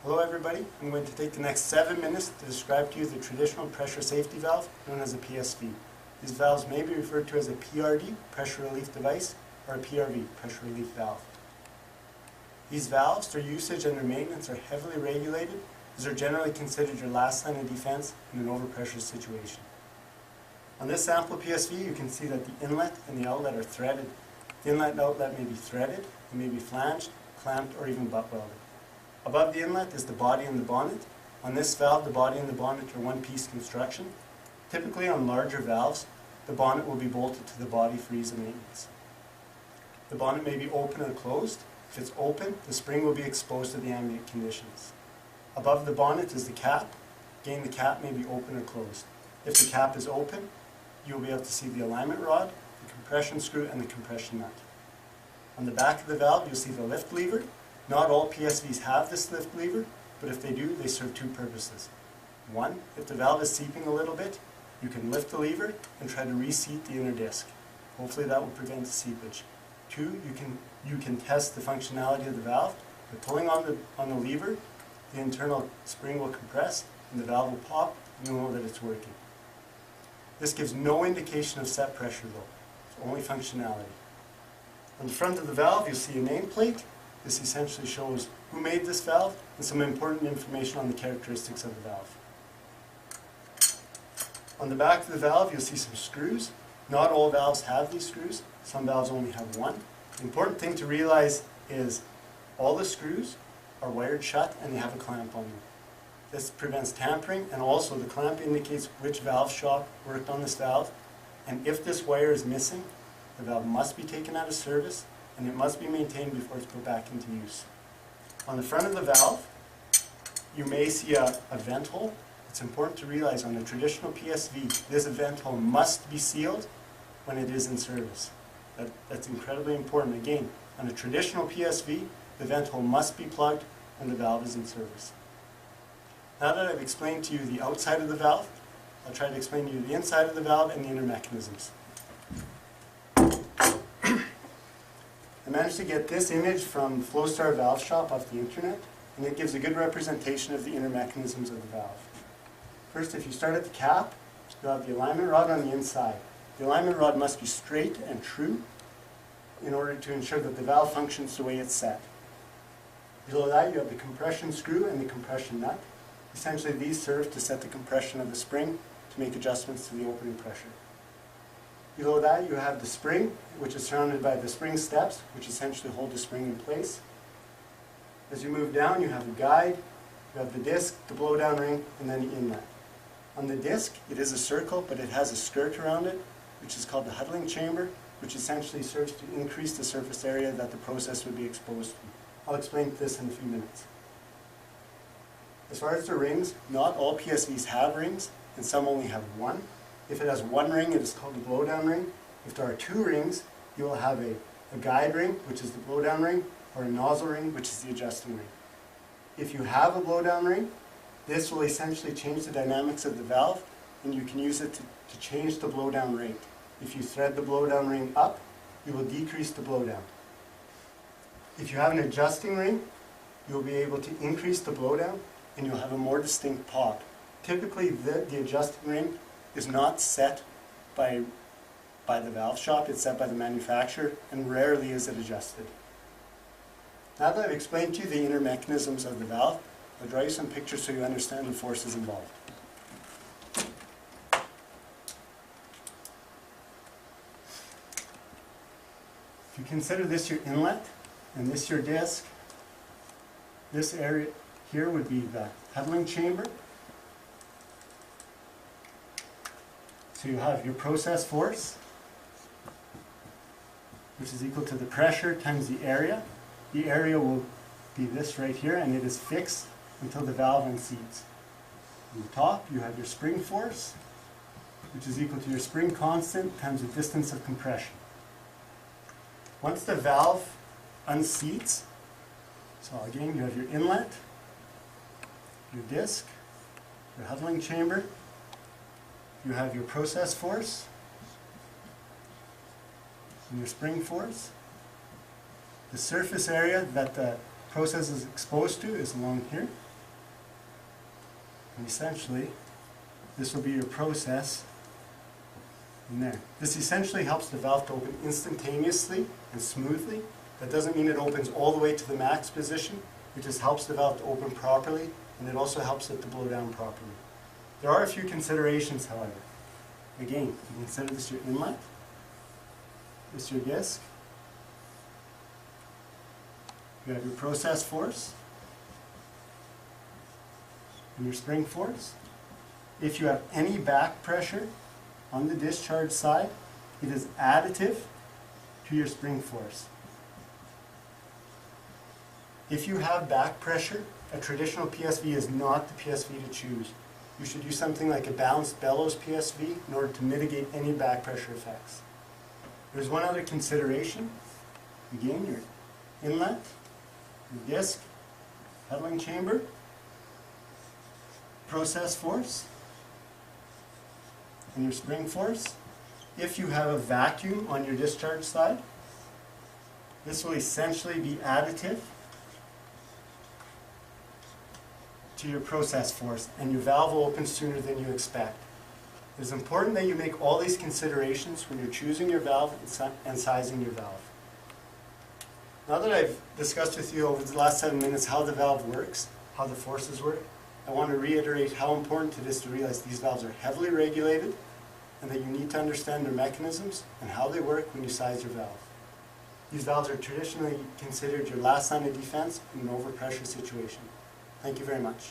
Hello everybody, I'm going to take the next 7 minutes to describe to you the traditional pressure safety valve known as a PSV. These valves may be referred to as a PRD, pressure relief device, or a PRV, pressure relief valve. These valves, their usage and their maintenance are heavily regulated as they're generally considered your last line of defense in an overpressure situation. On this sample PSV you can see that the inlet and the outlet are threaded. The inlet and outlet may be threaded, it may be flanged, clamped, or even butt welded. Above the inlet is the body and the bonnet. On this valve, the body and the bonnet are one-piece construction. Typically on larger valves, the bonnet will be bolted to the body for ease of maintenance. The bonnet may be open or closed. If it's open, the spring will be exposed to the ambient conditions. Above the bonnet is the cap. Again, the cap may be open or closed. If the cap is open, you'll be able to see the alignment rod, the compression screw, and the compression nut. On the back of the valve, you'll see the lift lever. Not all PSVs have this lift lever, but if they do, they serve two purposes. One, if the valve is seeping a little bit, you can lift the lever and try to reseat the inner disc. Hopefully that will prevent the seepage. Two, you can test the functionality of the valve. By pulling on the lever, the internal spring will compress and the valve will pop, and you'll know that it's working. This gives no indication of set pressure though, it's only functionality. On the front of the valve, you'll see a nameplate. This essentially shows who made this valve and some important information on the characteristics of the valve. On the back of the valve, you'll see some screws. Not all valves have these screws. Some valves only have one. The important thing to realize is all the screws are wired shut and they have a clamp on them. This prevents tampering, and also the clamp indicates which valve shop worked on this valve. And if this wire is missing, the valve must be taken out of service and it must be maintained before it's put back into use. On the front of the valve, you may see a vent hole. It's important to realize on a traditional PSV, this vent hole must be sealed when it is in service. That's incredibly important. Again, on a traditional PSV, the vent hole must be plugged when the valve is in service. Now that I've explained to you the outside of the valve, I'll try to explain to you the inside of the valve and the inner mechanisms. I managed to get this image from Flowstar Valve Shop off the internet, and it gives a good representation of the inner mechanisms of the valve. First, if you start at the cap, you have the alignment rod on the inside. The alignment rod must be straight and true in order to ensure that the valve functions the way it's set. Below that, you have the compression screw and the compression nut. Essentially, these serve to set the compression of the spring to make adjustments to the opening pressure. Below that, you have the spring, which is surrounded by the spring steps, which essentially hold the spring in place. As you move down, you have a guide, you have the disc, the blowdown ring, and then the inlet. On the disc, it is a circle, but it has a skirt around it, which is called the huddling chamber, which essentially serves to increase the surface area that the process would be exposed to. I'll explain this in a few minutes. As far as the rings, not all PSVs have rings, and some only have one. If it has one ring, it is called the blowdown ring. If there are two rings, you will have a guide ring, which is the blowdown ring, or a nozzle ring, which is the adjusting ring. If you have a blowdown ring, this will essentially change the dynamics of the valve, and you can use it to change the blowdown rate. If you thread the blowdown ring up, you will decrease the blowdown. If you have an adjusting ring, you will be able to increase the blowdown, and you'll have a more distinct pop. Typically, the adjusting ring is not set by the valve shop, it's set by the manufacturer, and rarely is it adjusted. Now that I've explained to you the inner mechanisms of the valve, I'll draw you some pictures so you understand the forces involved. If you consider this your inlet, and this your disc, this area here would be the huddling chamber. So you have your process force, which is equal to the pressure times the area. The area will be this right here, and it is fixed until the valve unseats. On the top, you have your spring force, which is equal to your spring constant times the distance of compression. Once the valve unseats, so again, you have your inlet, your disc, your huddling chamber, you have your process force, and your spring force. The surface area that the process is exposed to is along here. And essentially, this will be your process in there. This essentially helps the valve to open instantaneously and smoothly. That doesn't mean it opens all the way to the max position. It just helps the valve to open properly, and it also helps it to blow down properly. There are a few considerations, however. Again, you consider this your inlet, this your disc. You have your process force and your spring force. If you have any back pressure on the discharge side, it is additive to your spring force. If you have back pressure, a traditional PSV is not the PSV to choose. You should use something like a balanced bellows PSV in order to mitigate any back pressure effects. There's one other consideration. Again, your inlet, your disc, pedaling chamber, process force, and your spring force. If you have a vacuum on your discharge side, this will essentially be additive to your process force, and your valve will open sooner than you expect. It is important that you make all these considerations when you're choosing your valve and sizing your valve. Now that I've discussed with you over the last 7 minutes how the valve works, how the forces work, I want to reiterate how important it is to realize these valves are heavily regulated and that you need to understand their mechanisms and how they work when you size your valve. These valves are traditionally considered your last line of defense in an overpressure situation. Thank you very much.